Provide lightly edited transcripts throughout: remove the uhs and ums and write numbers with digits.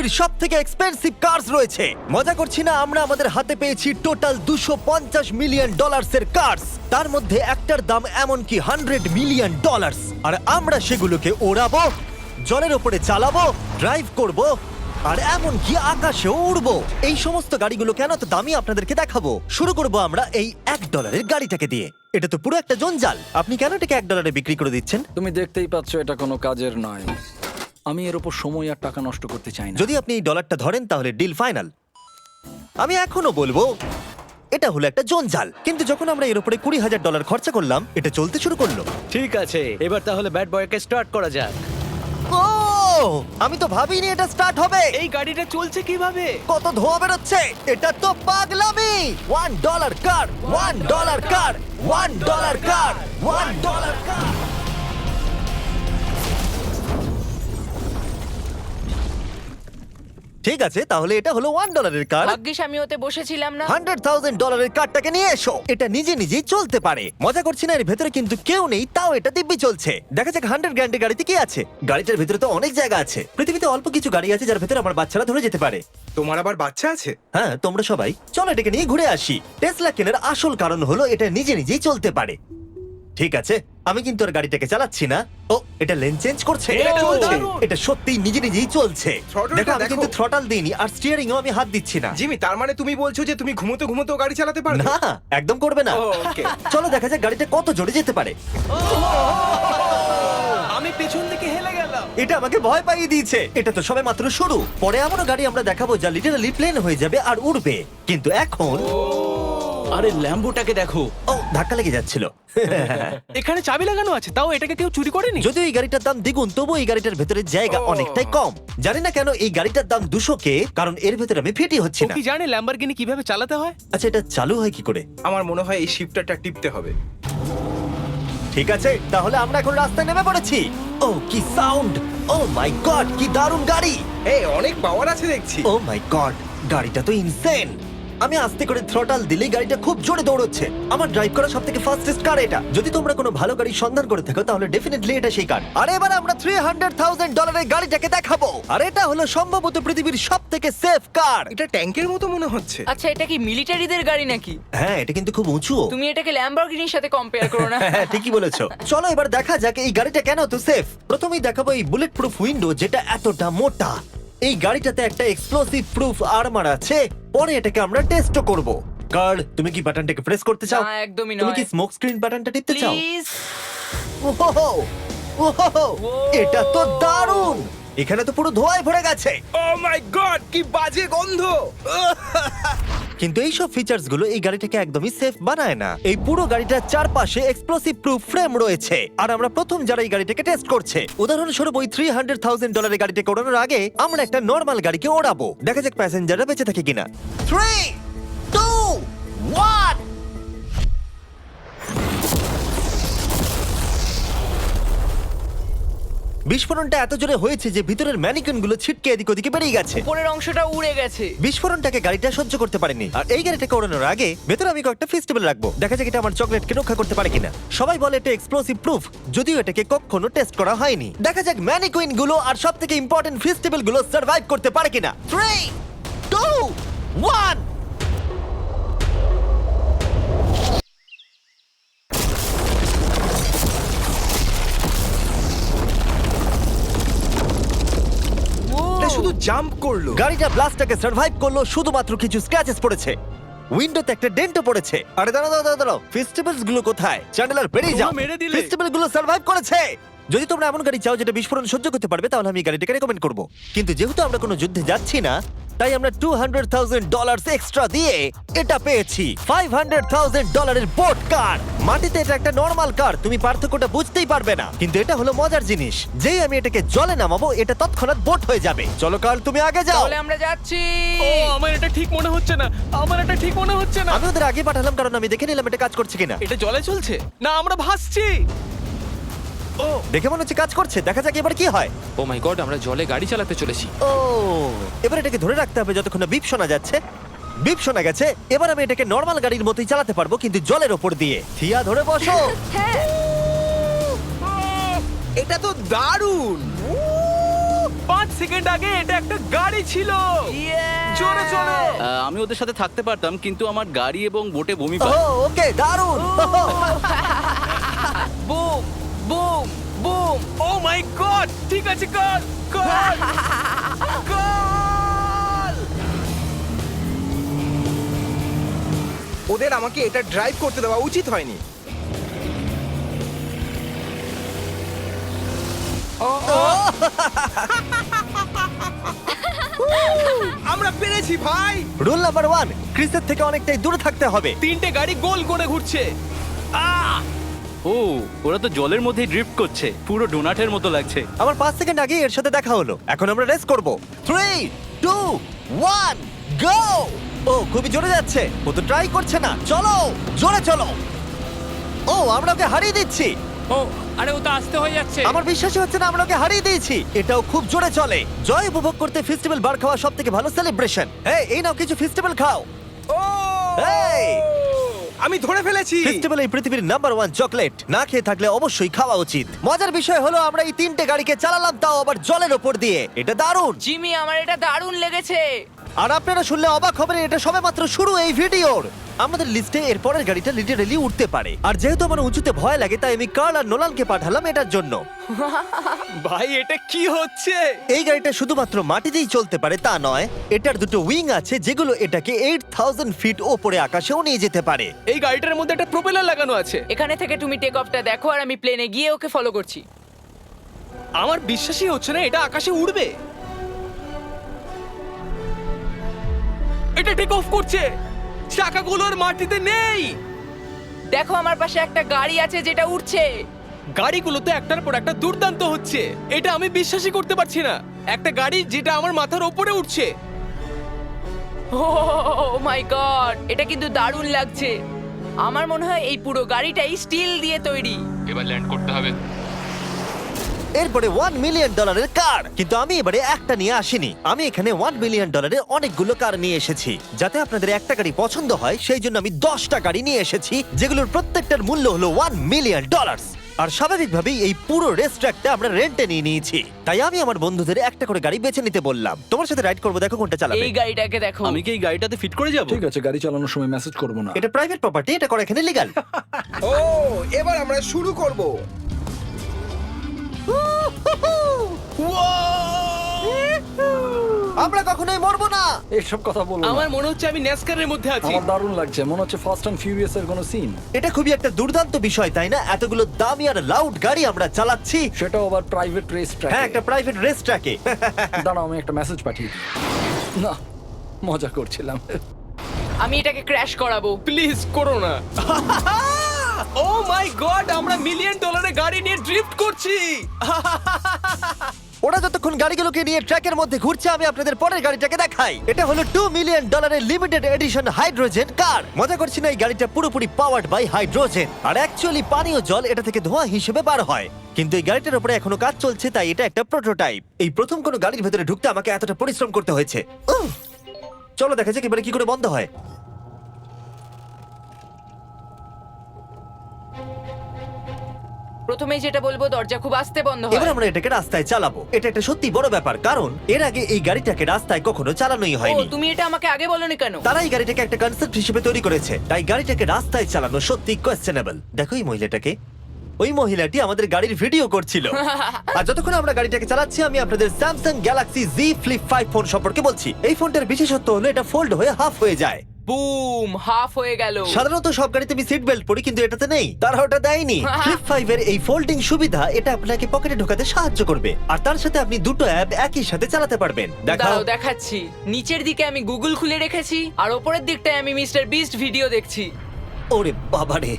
সব থেকে expensive curse রয়েছে। মজা করছি না, আমরা আমাদের হাতে পেয়েছি টোটাল $250 মিলিয়ন এর কার্স। তার মধ্যে একটার দাম এমনকি $100 মিলিয়ন। আর আমরা সেগুলোকে ওড়াবো, জলের ওপরে চালাবো, ড্রাইভ করব, আর এমনকি আকাশেও উড়বো। এই সমস্ত গাড়িগুলো কেন তো দামি আপনাদেরকে দেখাবো। শুরু করব আমরা এই $1 গাড়িটাকে দিয়ে। এটা তো পুরো একটা জঞ্জাল। আপনি কেন এটাকে $1 বিক্রি করে দিচ্ছেন? তুমি দেখতেই পাচ্ছ এটা কোনো কাজের নয়। আমি এর উপর সময় আর টাকা নষ্ট করতে চাই না। যদি আপনি এই ডলারটা ধরেন তাহলে ডিল ফাইনাল। আমি এখনো বলবো এটা হলো একটা জঞ্জাল, কিন্তু যখন আমরা এর উপরে $20,000 খরচা করলাম, এটা চলতে শুরু করলো। ঠিক আছে, এবার তাহলে ব্যাড বয়কে স্টার্ট করা যাক। ও, আমি তো ভাবিনি এটা স্টার্ট হবে। এই গাড়িটা চলছে কিভাবে? কত ধোঁয়া বেরোচ্ছে, এটা তো পাগলামি। $1 কার, $1 কার, $1 কার, $1 কার। ঠিক আছে, তাহলে এটা হলো $1 কার। ভাগ্যিস আমি ওতে বসেছিলাম না। $100,000 কারটাকে নিয়ে এসো। এটা নিজে নিজেই চলতে পারে। মজা করছি না, এর ভেতরে কিন্তু কেউ নেই, তাও এটা দিব্যি চলছে। দেখা যাক 100 গ্র্যান্ডের গাড়িতে কি আছে। গাড়িটার ভেতরে তো অনেক জায়গা আছে। পৃথিবীতে অল্প কিছু গাড়ি আছে যার ভেতরে আমার বাচ্চারা ধরে যেতে পারে। তোমার আবার বাচ্চা আছে? হ্যাঁ, তোমরা সবাই চলো এটাকে নিয়ে ঘুরে আসি। টেসলা কেনার আসল কারণ হলো এটা নিজে নিজেই চলতে পারে। ঠিক আছে, আমি কিন্তু আর গাড়িটাকে চালাচ্ছি না। ও, এটা লেন চেঞ্জ করছে। এটা চলছে। এটা সত্যিই নিজে নিজেই চলছে। Throttle-টা দেখো, আমি দেখো। কিন্তু থ্রটাল দিইনি, আর স্টিয়ারিংও আমি হাত দিচ্ছি না। জিমি, তার মানে তুমি বলছো যে তুমি ঘুমোতে ঘুমোতে গাড়ি চালাতে পারবে? না, একদম করবে না। ও, okay. চলো দেখা যাক গাড়িটা কত জোরে যেতে পারে। আমি পেছন থেকে হেলে গেলাম। এটা আমাকে ভয় পাইয়ে দিয়েছে। এটা তো সবে মাত্র শুরু। পরে এমনও গাড়ি আমরা দেখাবো যা লিটারালি প্লেন হয়ে যাবে আর উড়বে। কিন্তু এখন আরে ল্যাম্বোটাকে দেখো, ও, ধাক্কা লেগে যাচ্ছিল। এখানে চাবি লাগানো আছে, তাও এটাকে কেউ চুরি করেনি। যদিও এই গাড়িটার দাম দ্বিগুণ, তবু এই গাড়িটার ভেতরে জায়গা অনেকটাই কম। জানি না কেন এই গাড়িটার দাম 200K, কারণ এর ভেতরে আমি ফিটি হচ্ছি ও না। কি জানে ল্যাম্বরগিনি কিভাবে চালাতে হয়? আচ্ছা, এটা চালু হয় কি করে? আমার মনে হয় এই শিফটারটা টিপতে হবে। ঠিক আছে, তাহলে আমরা এখন রাস্তায় নেমে পড়েছি। ও, কি সাউন্ড! ও মাই গড, কি দারুণ গাড়ি! এই অনেক পাওয়ার আছে দেখছি। ও মাই গড, গাড়িটা তো ইনসেন। আমি আস্তে করে থ্রটাল দিলেই গাড়িটা খুব জোরে দৌড়চ্ছে। আমার ড্রাইভ করা সবথেকে ফাস্টেস্ট কার এটা। যদি তোমরা কোনো ভালো গাড়ির সন্ধান করে থাকো তাহলে ডেফিনেটলি এটা সেই কার। আর এবার আমরা $300,000 এর গাড়িটাকে দেখাবো। আর এটা হলো সম্ভবত পৃথিবীর সবথেকে সেফ কার। এটা ট্যাঙ্কের মতো মনে হচ্ছে। আচ্ছা, এটা কি মিলিটারিদের গাড়ি নাকি? হ্যাঁ, এটা কিন্তু খুব উঁচু। তুমি এটাকে ল্যাম্বরগিনির সাথে কম্পেয়ার করো না। হ্যাঁ, ঠিকই বলেছো। চলো এবার দেখা যাক এই গাড়িটা কেন তো সেফ। প্রথমেই দেখাবো এই বুলেট প্রুফ উইন্ডো, যেটা এতটা মোটা। এই গাড়িটাতে একটা এক্সপ্লোসিভ প্রুফ আর্মার আছে। পরে এটাকে আমরা টেস্টও করব। কার্ড, তুমি কি বাটনটাকে প্রেস করতে চাও? না, একদমই তুমি কি নয়। স্মোক স্ক্রিন বাটনটা টিপতে চাও? প্লিজ। ওহো, ওহো, এটা তো দারুণ। এখানে তো পুরো ধোঁয়ায় ভরে গেছে। ও মাই গড, কি বাজে গন্ধ! কিন্তু এই সব ফিচার্স গুলো এই গাড়িটাকে একদমই সেফ বানায় না। এই পুরো গাড়িটার চারপাশে এক্সপ্লোসিভ প্রুফ ফ্রেম রয়েছে। আর আমরা প্রথম যারা এই গাড়িটাকে টেস্ট করছে, উদাহরণস্বরূপ ওই $300,000 এর গাড়িটাকে ওড়ানোর আগে আমরা একটা নর্মাল গাড়িকে ওড়াবো। দেখা যাক প্যাসেঞ্জাররা বেঁচে থাকে কিনা। 3, 2, 1। বিস্ফোরণটা এত জোরে হয়েছে যে ভিতরের ম্যানিকুইন গুলো ছিটকে এদিক ওদিকে বেরিয়ে গেছে। উপরের অংশটা উড়ে গেছে। বিস্ফোরণটাকে গাড়িটা সহ্য করতে পারেনি। আর এই গাড়িটাকে ওড়ানোর আগে ভেতরে আমি কয়েকটা ফেস্টিভ্যাল রাখবো, দেখা যাক এটা আমার চকলেটকে রক্ষা করতে পারে কিনা। সবাই বলে এটা এক্সপ্লোসিভ প্রুফ, যদিও এটাকে কখনো টেস্ট করা হয়নি। দেখা যাক ম্যানিকুইন গুলো আর সবথেকে ইম্পর্টেন্ট ফেস্টিভ্যাল গুলো সার্ভাইভ করতে পারে কিনা। 3, 2, 1। এটা শুধু জাম্প করলো। গাড়িটা ব্লাস্টটাকে সার্ভাইভ করলো, শুধুমাত্র কিছু স্ক্র্যাচেস পড়েছে। উইন্ডোতে একটা ডেন্টও পড়েছে। আরে দাঁড়াও, ফেস্টিভ্যালস গুলো কোথায়? চ্যান্ডেলার বেরিয়ে যাও। তোমরা মেরে দিলে। ফেস্টিভ্যাল গুলো সার্ভাইভ করেছে। যদি তোমরা এমন গাড়ি চাও যেটা বিস্ফোরণ সহ্য করতে পারবে, তাহলে আমি এই গাড়িটাকে রেকমেন্ড করব। কিন্তু যেহেতু আমরা কোনো যুদ্ধে যাচ্ছি না, তাই আমরা $200,000 এক্সট্রা দিয়ে এটা পেয়েছি। $500,000 এর বোট কার। মাটিতে এটা একটা নর্মাল কার, তুমি পার্থক্যটা বুঝতেই পারবে না। কিন্তু এটা হলো মজার জিনিস, যেই আমি এটাকে জলে নামাবো এটা তৎক্ষণাৎ বোট হয়ে যাবে। চলো কার, তুমি আগে যাও। তাহলে আমরা যাচ্ছি। ও, আমার এটা ঠিক মনে হচ্ছে না, আমার এটা ঠিক মনে হচ্ছে না। আমি ওদের আগে পাঠালাম কারণ আমি দেখে নিলাম এটা কাজ করছে কিনা। এটা জলে চলছে না, আমরা ভাসছি। ও, দেখে মনে হচ্ছে কাজ করছে, দেখা যাক এবার কি হয়। ও মাই গড, আমরা জলে গাড়ি চালাতে চলেছি। ও, এবার এটাকে ধরে রাখতে হবে যতক্ষণ না বিপ শোনা যাচ্ছে। বিপ শোনা গেছে, এবার আমি এটাকে নর্মাল গাড়ির মতোই চালাতে পারবো, কিন্তু জলের ওপর দিয়ে। থিয়া, ধরে বসো। হ্যাঁ। এটা তো দারুণ! 5 সেকেন্ড আগে এটা একটা গাড়ি ছিল। জোরে চলো। আমি ওদের সাথে থাকতে পারতাম কিন্তু আমার গাড়ি এবং বোটে বমি ও পায়। ওকে দারুণ বুম বুম বুম। ও মাই গড, ঠিক আছে, কর কর কর। ওদের আমাকে এটা ড্রাইভ করতে দেওয়া উচিত হয়নি। আমরা পেরেছি ভাই। রুল নাম্বার 1, ক্রিসের থেকে অনেকটাই দূরে থাকতে হবে। 3টে গাড়ি গোল করে ঘুরছে। ও ওরা তো জলের মধ্যে ড্রিফট করছে, পুরো ডোনাটের মতো লাগছে। আমার 5 সেকেন্ড আগে এর সাথে দেখা হলো। এখন আমরা রেস করব। 3 2 1 গো! ও খুবই জোরে যাচ্ছে। ও তো ট্রাই করছে না। চলো জোরে চলো। ও আমরা ওকে হারিয়ে দিচ্ছি। ও আরে ও তো আসতে হয়ে যাচ্ছে। আমার বিশ্বাসই হচ্ছে না আমরা ওকে হারিয়ে দিয়েছি। এটাও খুব জোরে চলে। জয় উপভোগ করতে ফেস্টিভ্যাল বার খাওয়া সবথেকে ভালো সেলিব্রেশন। এই নাও কিছু ফেস্টিভ্যাল খাও। ও এই! আমি ধরে ফেলেছি। ফেস্টিভ্যাল এই পৃথিবীর নাম্বার 1 চকলেট। না খেয়ে থাকলে অবশ্যই খাওয়া উচিত। মজার বিষয় হলো আমরা এই 3টে গাড়িকে চালালাম, তাও আবার জলের ওপর দিয়ে। এটা দারুণ। জিমি, আমার এটা দারুণ লেগেছে। আর আপনারা শুনলে অবাক হবেন, এটা সবেমাত্র শুরু এই ভিডিওর। আমাদের লিস্টে এর পরের গাড়িটা লিটারালি উঠতে পারে। আর যেহেতু আমার উঁচুতে ভয় লাগে, তাই আমি কার্ল আর নোলানকে পাঠালাম এটার জন্য। ভাই এটা কি হচ্ছে? এই গাড়িটা শুধুমাত্র মাটিতেই চলতে পারে তা নয়, এটার দুটো উইং আছে যেগুলো এটাকে 8000 ফিট ওপরে আকাশেও নিয়ে যেতে পারে। এই গাড়িটার মধ্যে একটা প্রপেলার লাগানো আছে। এখানে থেকে তুমি টেক অফটা দেখো আর আমি প্লেনে গিয়ে ওকে ফলো করছি। আমার বিশ্বাসই হচ্ছে না এটা আকাশে উড়বে। এটা টেক অফ করছে, চাকাগুলোর মাটিতে নেই। দেখো আমার পাশে একটা গাড়ি আছে যেটা উঠছে। গাড়িগুলোতে একটার পর একটা দুর্দান্ত হচ্ছে। এটা আমি বিশ্বাসই করতে পারছি না। একটা গাড়ি যেটা আমার মাথার ওপরে উঠছে। ও মাই গড, এটা কিন্তু দারুণ লাগছে। আমার মনে হয় এই পুরো গাড়িটাই স্টিল দিয়ে তৈরি। এবার ল্যান্ড করতে হবে। এরপরে $1 মিলিয়ন কার। কিন্তু আমি এবারে একটা নিয়ে আসিনি। আমি এখানে $1 মিলিয়ন অনেকগুলো কার নিয়ে এসেছি। যাতে আপনাদের একটা গাড়ি পছন্দ হয় সেই জন্য আমি 10টা গাড়ি নিয়ে এসেছি, যেগুলোর প্রত্যেকটার মূল্য হলো $1 মিলিয়ন। আর স্বাভাবিকভাবেই এই পুরো রেস ট্র্যাকটা আমরা রেন্টে নিয়ে নিয়েছি। তাই আমি আমার বন্ধুদের একটা করে গাড়ি বেছে নিতে বললাম। তোমার সাথে রাইড করবো, দেখো কোনটা চালাবে। এই গাড়িটাকে দেখো। আমি কি এই গাড়িটাতে ফিট করে যাব? ঠিক আছে, গাড়ি চালানোর সময় মেসেজ করবো না। এটা প্রাইভেট প্রপার্টি, এটা করা এখানে লিগ্যাল। ও এবার আমরা শুরু করব। আমরা কখনোই মরবো না। এসব কথা বলবো না। আমার মনে হচ্ছে আমি ন্যাসকারের মধ্যে আছি। আমার দারুণ লাগছে, মনে হচ্ছে ফাস্ট অ্যান্ড ফিউরিয়াস এর কোনো সিন। এটা খুবই একটা দুর্দান্ত বিষয়, তাই না? এতগুলো দামি আর লাউড গাড়ি আমরা চালাচ্ছি। সেটাও আবার প্রাইভেট রেস ট্র্যাক। হ্যাঁ, একটা প্রাইভেট রেস ট্র্যাকে। দাঁড়াও, আমি একটা মেসেজ পাঠিয়ে দিই। না, মজা করছিলাম। আমি এটাকে ক্র্যাশ করাবো। প্লিজ করো না। ও মাই গড, আমরা $1 মিলিয়ন গাড়ি নিয়ে ড্রিফট করছি। ওরা যতক্ষণ গাড়িগুলোকে নিয়ে ট্র্যাকের মধ্যে ঘুরছে, আমি আপনাদের পরের গাড়িটাকে দেখাই। এটা হলো $2 million limited edition hydrogen car. মজা করছি না, এই গাড়িটা পুরোপুরি পাওয়ার্ড বাই হাইড্রোজেন। আর অ্যাকচুয়ালি পানীয় জল এটা থেকে ধোঁয়া হিসেবে বার হয়। কিন্তু এই গাড়িটার উপরে এখনো কাজ চলছে, তাই এটা একটা প্রোটোটাইপ। এই প্রথম কোনো গাড়ির ভেতরে ঢুকতে আমাকে এতটা পরিশ্রম করতে হয়েছে। চলো দেখা যাক এবারে কি করে বন্ধ হয়। প্রথমেই যেটা বলবো, দরজা খুব আস্তে বন্ধ এবার হয়। আমরা এটাকে রাস্তায় চালাবো। এটা একটা সত্যি বড় ব্যাপার, কারণ এর আগে এই গাড়িটাকে রাস্তায় কখনো চালানোই ও, হয়নি। তুমি এটা আমাকে আগে বলনি কেন? তারা এই গাড়িটাকে একটা কনসেপ্ট হিসেবে তৈরি করেছে, তাই গাড়িটাকে রাস্তায় চালানো সত্যি কোয়েশ্চেনেবল। দেখো এই মহিলাটাকে, ওই মহিলাটি আমাদের গাড়ির ভিডিও করছিল। আর যতক্ষণ আমরা গাড়িটাকে চালাচ্ছি, আমি আপনাদের Samsung Galaxy Z Flip 5 phone সম্পর্কে বলছি। এই ফোনটার বিশেষত্ব হলো এটা ফোল্ড হয়ে হাফ হয়ে যায়। বুম, হাফ হয়ে গেল। সাধারণত সব গাড়িতে আমি সিট বেল্ট পরি, কিন্তু এটাতে নেই। তারা ওটা দেয়নি। ফ্লিপ 5 এর এই ফোল্ডিং সুবিধা এটা আপনাকে পকেটে ঢোকাতে সাহায্য করবে। আর তার সাথে আপনি দুটো অ্যাপ একই সাথে চালাতে পারবেন। দেখাও। দাঁড়াও দেখাচ্ছি। নিচের দিকে আমি গুগল খুলে রেখেছি, আর ওপরের দিকটায় আমি মিস্টার বিস্ট ভিডিও দেখছি। ওরে বাবারে,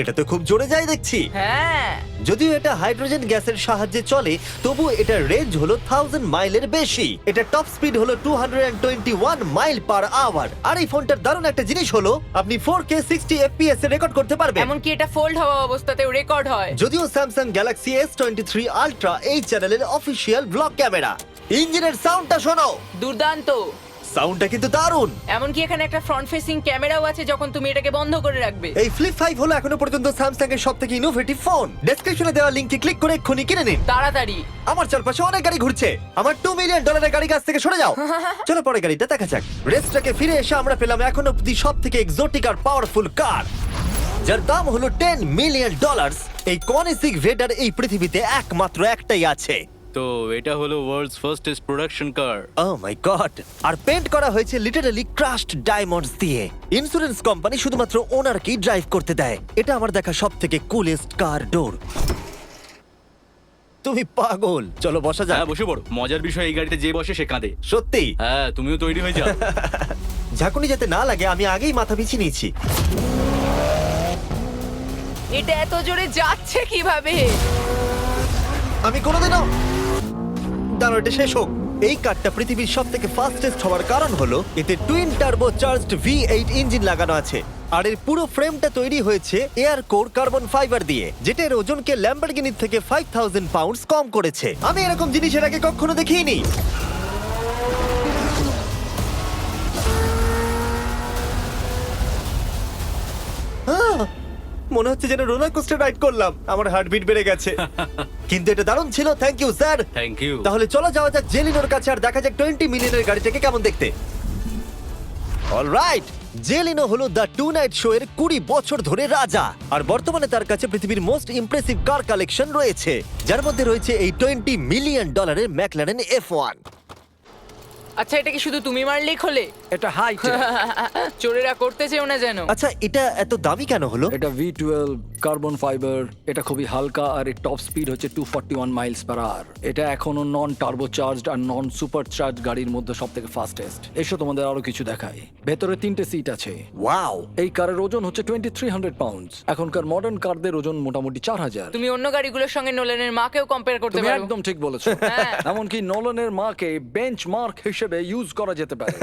এটা তো খুব জোরে যায় দেখছি। হ্যাঁ, যদিও এটা হাইড্রোজেন গ্যাসের সাহায্যে চলে, তবু এটার রেঞ্জ হলো 1000 মাইলের বেশি। এটা টপ স্পিড হলো 221 মাইল পার আওয়ার। আর এই ফোনটার দারুণ একটা জিনিস হলো আপনি 4K 60 FPS এ রেকর্ড করতে পারবেন। এমনকি এটা ফোল্ড হওয়া অবস্থাতেও রেকর্ড হয়। যদিও স্যামসাং গ্যালাক্সি S23 আলট্রা এই চ্যানেলের অফিসিয়াল ব্লগ ক্যামেরা। ইঞ্জিনের সাউন্ডটা শোনো। দুর্দান্ত। সাউন্ডটা কিন্তু দারুণ। এমনকি এখানে একটা ফ্রন্ট ফেসিং ক্যামেরাও আছে যখন তুমি এটাকে বন্ধ করে রাখবে। এই ফ্লিপ 5 হলো এখনো পর্যন্ত স্যামসাং এর সবথেকে ইনোভেটিভ ফোন। ডেসক্রিপশনে দেওয়া লিংকে ক্লিক করে এক্ষুনি কিনে নিন। তাড়াতাড়ি। আমার চারপাশে অনেক গাড়ি ঘুরছে। আমার $2 মিলিয়ন গাড়ি কাছ থেকে সরে যাও। চলো পরে গাড়িটা দেখা যাক। রেসটাকে ফিরে এসে আমরা পেলাম এখন অব্দি সবথেকে এক্সোটিক আর পাওয়ারফুল কার, যার দাম হলো $10 মিলিয়ন। এই কনিসিক ভেডার এই পৃথিবীতে একমাত্র একটাই আছে। তো এটা হলো world's fastest production car. Oh my God! আর পেন্ট করা হয়েছে লিটারালি ক্রাশড ডায়মন্ডস দিয়ে। ইন্স্যুরেন্স কোম্পানি শুধুমাত্র ওনারকেই ড্রাইভ করতে দেয়। এটা আমার দেখা সবথেকে কুলেস্ট কার ডোর। তুমি পাগল। চলো বসা যাক। হ্যাঁ বসে পড়ো। মজার বিষয় এই গাড়িতে যে বসে সে কাঁদে। সত্যি হ্যাঁ তুমিও তৈরি হয়ে যাও। ঝাঁকুনি যাতে না লাগে আমি আগেই মাথা পিছিয়ে নিয়েছি। এটা এত জোরে যাচ্ছে কিভাবে? আমি কোনোদিনও দাঁড়ো, এটা শেষ হোক। এই কারটা পৃথিবীর সব থেকে ফাস্টেস্ট হওয়ার কারণ হলো এতে twin turbo charged V8 engine লাগানো আছে। আর এর পুরো ফ্রেমটা তৈরি হয়েছে এয়ার কোর কার্বন ফাইবার দিয়ে, যেটা এর ওজনকে ল্যাম্বরগিনির থেকে 5000 পাউন্ডস কম করেছে। আমি এরকম জিনিস এর আগে কখনো দেখিনি। মনে হচ্ছে যেন রোলার কোস্টার রাইড করলাম। আমার হার্টবিট বেড়ে গেছে। কিন্তু এটা দারুণ ছিল। Thank you sir. Thank you. তাহলে চলো যাওয়া যাক জেলিনোর কাছে আর দেখা যাক 20 মিলিয়নের গাড়িটাকে কেমন দেখতে। অলরাইট, জেলিনো হলো দ্য টু নাইট শো এর 20 বছর ধরে রাজা। আর বর্তমানে তার কাছে পৃথিবীর মোস্ট ইমপ্রেসিভ কার কালেকশন রয়েছে, যার মধ্যে রয়েছে এই $20 মিলিয়ন ম্যাকলারেন F1। আচ্ছা, এটা কি শুধু তুমি মারলেই খোলে? এটা হাইট। চোরেরা করতে চেও না যেন। আচ্ছা, এটা এত দামি কেন হলো? এটা V12 কার্বন ফাইবার। এটা খুবই হালকা আর এর টপ স্পিড হচ্ছে 241 মাইলস পার আওয়ার। এটা এখনো নন টার্বো চার্জড আর নন সুপার চার্জ গাড়ির মধ্যে সবথেকে ফাস্টেস্ট। এসো তোমাদের আরো কিছু দেখাই। ভেতরে 3টে সিট আছে। ওয়াও! এই কারের ওজন হচ্ছে 2300 পাউন্ডস। এখনকার মডার্ন কারদের ওজন মোটামুটি 4000। তুমি অন্য গাড়িগুলোর সঙ্গে নোলেনের মাকেও কম্পেয়ার করতে তুমি পারো। একদম ঠিক বলেছো। হ্যাঁ। এমনকি নোলানের মাকে বেঞ্চমার্ক হিসেবে ইউজ করা যেতে পারে।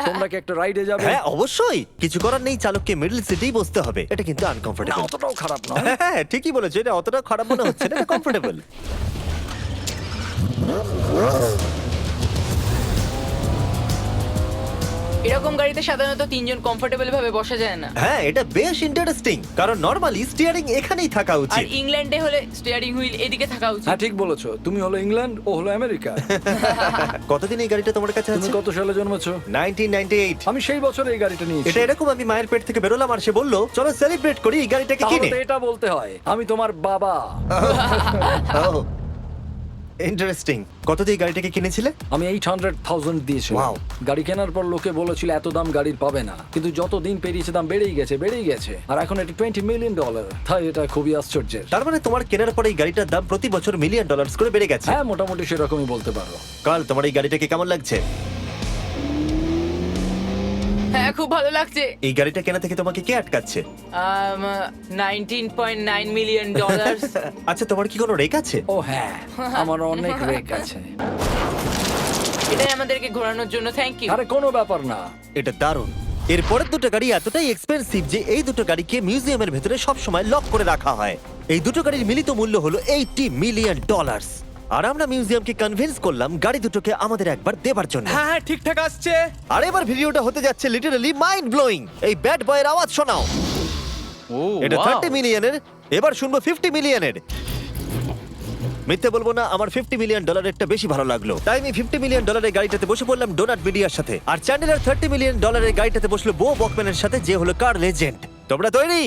তোমরা কি একটা রাইডে যাবে? হ্যাঁ অবশ্যই। কিছু করার নেই, চালককে মিডল সিটেই বসতে হবে। এটা কিন্তু আনকমফোর্টেবল। অতটাও খারাপ নয়। হ্যাঁ ঠিকই বলেছো, এটা অতটা খারাপ মনে হচ্ছে না, এটা কমফোর্টেবল। এরকম গাড়িতে সাধারণত 3 জন কমফোর্টেবল ভাবে বসা যায় না। হ্যাঁ এটা বেশ ইন্টারেস্টিং, কারণ নরমালি স্টিয়ারিং এখানেই থাকা আর উচিত। ইংল্যান্ডে হলে স্টিয়ারিং হুইল এদিকে থাকা উচিত। হ্যাঁ ঠিক বলেছো। তুমি হলো ইংল্যান্ড, ও হলো আমেরিকা। কতদিন এই গাড়িটা তোমার কাছে তুমি আছে? কত সালে জন্মেছো? 1998। আমি সেই বছর এই গাড়িটা নিয়েছি। এটা এরকম, আমি মায়ের পেট থেকে বেরোলাম আর সে বললো চলো সেলিব্রেট করি এই গাড়িটাকে তাহলে কিনে। তো এটা বলতে হয় আমি তোমার বাবা। ইন্টারেস্টিং। কত দিয়ে এই গাড়িটাকে কিনেছিলে? আমি 800,000 দিয়েছি। Wow. গাড়ি কেনার পর লোকে বলেছিল এত দাম গাড়ির পাবে না, কিন্তু যত দিন পেরিয়েছে দাম বেড়েই গেছে। আর এখন এটা $20 মিলিয়ন। তাই এটা খুবই আশ্চর্যের। তার মানে তোমার কেনার পরে এই গাড়িটার দাম প্রতি বছর $1 মিলিয়ন করে বেড়ে গেছে। হ্যাঁ মোটামুটি সেরকমই বলতে পারো। কাল তোমার এই গাড়িটাকে কেমন লাগছে? হ্যাঁ খুব ভালো লাগছে। এই গাড়িটা কেনা থেকে তোমাকে কে আটকাচ্ছে? $19.9 মিলিয়ন। আচ্ছা তোমার কি কোনো রেক আছে? ও হ্যাঁ, আমার অনেক রেক আছে। এটাই আমাদেরকে ঘোরানোর জন্য থ্যাংক ইউ। আরে কোনো ব্যাপার না। এটা দারুণ। এর পরের দুটো গাড়ি এতটাই এক্সপেন্সিভ যে এই দুটো গাড়িকে মিউজিয়ামের ভেতরে সব সময় লক করে রাখা হয়। এই দুটো গাড়ির মিলিত মূল্য হলো $80 মিলিয়ন। আর আমরা মিউজিয়ামকে কনভিন্স করলাম গাড়ি দুটোকে আমাদের একবার দেবার জন্য। হ্যাঁ হ্যাঁ ঠিকঠাক আসছে। আর এবার ভিডিওটা হতে যাচ্ছে লিটারালি মাইন্ড ব্লোয়িং। এই ব্যাড বয়ের আওয়াজ শোনাও। ও এটা wow! 30 মিলিয়নের, এবার শুনবো 50 মিলিয়নের। মিথ্যে বলবো না, আমার $50 মিলিয়ন বেশি ভালো লাগলো। তাই আমি $50 মিলিয়ন গাড়িটাতে বসে পড়লাম ডোনাট মিডিয়ার সাথে। আর চ্যান্ডেলার $30 মিলিয়ন গাড়িটাতে বসলো বো বকম্যানের সাথে, যে হলো কার লেজেন্ড। তোমরা তৈরি?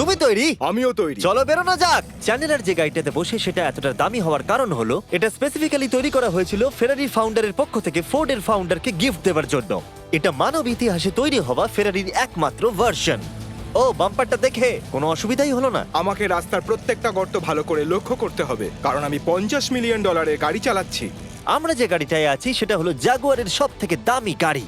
তুমি তৈরি? আমিও তৈরি। চলো বেরোনো যাক। চ্যান্ডেলার যে গাড়িটাতে বসে সেটা এতটা দামি হওয়ার কারণ হলো এটা স্পেসিফিক্যালি তৈরি করা হয়েছিল ফেরারি ফাউন্ডারের পক্ষ থেকে ফোর্ডের ফাউন্ডারকে গিফট দেওয়ার জন্য। এটা মানব ইতিহাসে তৈরি হওয়া ফেরারির একমাত্র ভার্সন। ও বাম্পারটা দেখে কোনো অসুবিধাই হলো না। আমাকে রাস্তার প্রত্যেকটা গর্ত ভালো করে লক্ষ্য করতে হবে, কারণ আমি $50 মিলিয়ন গাড়ি চালাচ্ছি। আমরা যে গাড়িটায় আছি সেটা হলো জাগুয়ারের সব থেকে দামি গাড়ি।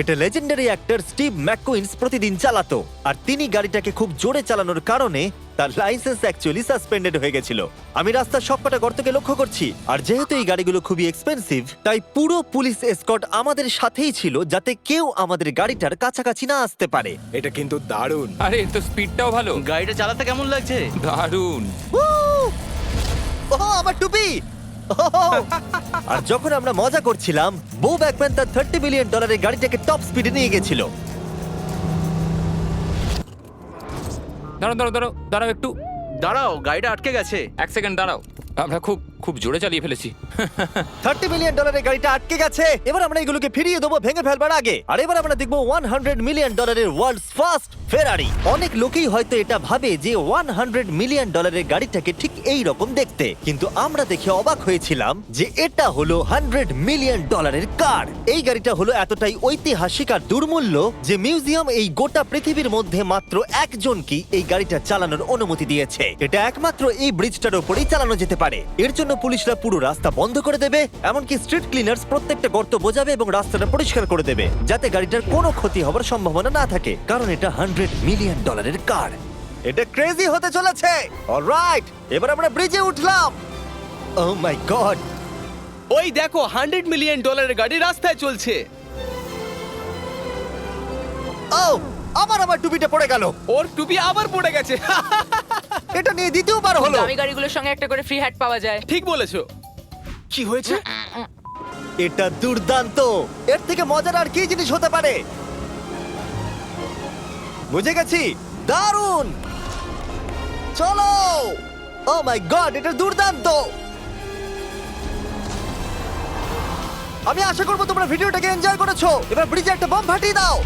এটা লেজেন্ডারি অ্যাক্টর স্টিভ ম্যাককুইন্স প্রতিদিন চালাতো। আর তিনি গাড়িটাকে খুব জোরে চালানোর কারণে তার লাইসেন্স অ্যাকচুয়ালি সাসপেন্ডেড হয়ে গেছিল। আমি রাস্তার সবকটা গর্তকে লক্ষ্য করছি, আর যেহেতু এই গাড়িগুলো খুবই এক্সপেন্সিভ তাই পুরো পুলিশ এসকর্ট আমাদের সাথেই ছিল, যাতে কেউ আমাদের গাড়িটার কাছাকাছি না আসতে পারে। এটা কিন্তু দারুণ। আরে এর তো স্পিডটাও ভালো। গাড়িটা চালাতে কেমন লাগছে? দারুণ। ও আমার টুপি! আর যখন আমরা মজা করছিলাম, বো ব্যাকম্যান তার $30 মিলিয়ন গাড়িটাকে টপ স্পিডে নিয়ে গেছিল। দাঁড়াও দাঁড়াও দাঁড়াও দাঁড়াও একটু দাঁড়াও, গাড়িটা আটকে গেছে। 1 সেকেন্ড দাঁড়াও। আমরা খুব খুব জোরে চালিয়ে ফেলেছি। $30 মিলিয়ন গাড়িটা আটকে গেছে। এবার আমরা এগুলোকে ফিরিয়ে দেবো ভেঙে ফেলবার আগে। আর এবার আমরা দেখবো $100 মিলিয়ন ওয়ার্ল্ডস ফার্স্ট ফেরারি। অনেক লোকেই হয়তো এটা ভাবে যে $100 মিলিয়ন গাড়িটাকে ঠিক এই রকম দেখতে, কিন্তু আমরা দেখে অবাক হয়েছিলাম যে এটা হলো $100 মিলিয়ন কার। এই গাড়িটা হলো এতটাই ঐতিহাসিক আর দুর্মূল্য যে মিউজিয়াম এই গোটা পৃথিবীর মধ্যে মাত্র একজনকে এই গাড়িটা চালানোর অনুমতি দিয়েছে। এটা একমাত্র এই ব্রিজটার উপরেই চালানো যেতে পারে। এর জন্য পুলিশরা পুরো রাস্তা বন্ধ করে দেবে, এমনকি স্ট্রিট ক্লিনার্স প্রত্যেকটা গর্ত বোঝাবে এবং রাস্তাটা পরিষ্কার করে দেবে, যাতে গাড়িটার কোনো ক্ষতি হওয়ার সম্ভাবনা না থাকে, কারণ এটা $100 মিলিয়ন কার। এটা ক্রেজি হতে চলেছে। অলরাইট, এবার আমরা ব্রিজে উঠলাম। ও মাই গড, ওই দেখো $100 মিলিয়ন গাড়ি রাস্তায় চলছে। ও আমার টুপিটা পড়ে গেল। ওর টুপি আবার পড়ে গেছে। এটা নিয়ে দ্বিতীয়বার হলো। দামি গাড়িগুলোর সঙ্গে একটা করে ফ্রি হ্যাট পাওয়া যায়। ঠিক বলেছো। কি হয়েছে? এটা দুর্দান্ত। এর থেকে মজার আর কি জিনিস হতে পারে? বুঝে গেছি, দারুণ। চলো। ও মাই গড, এটা দুর্দান্ত। আমি আশা করবো তোমরা ভিডিওটাকে এনজয় করেছো। এবার ব্রিজে একটা বম ফাটিয়ে দাও।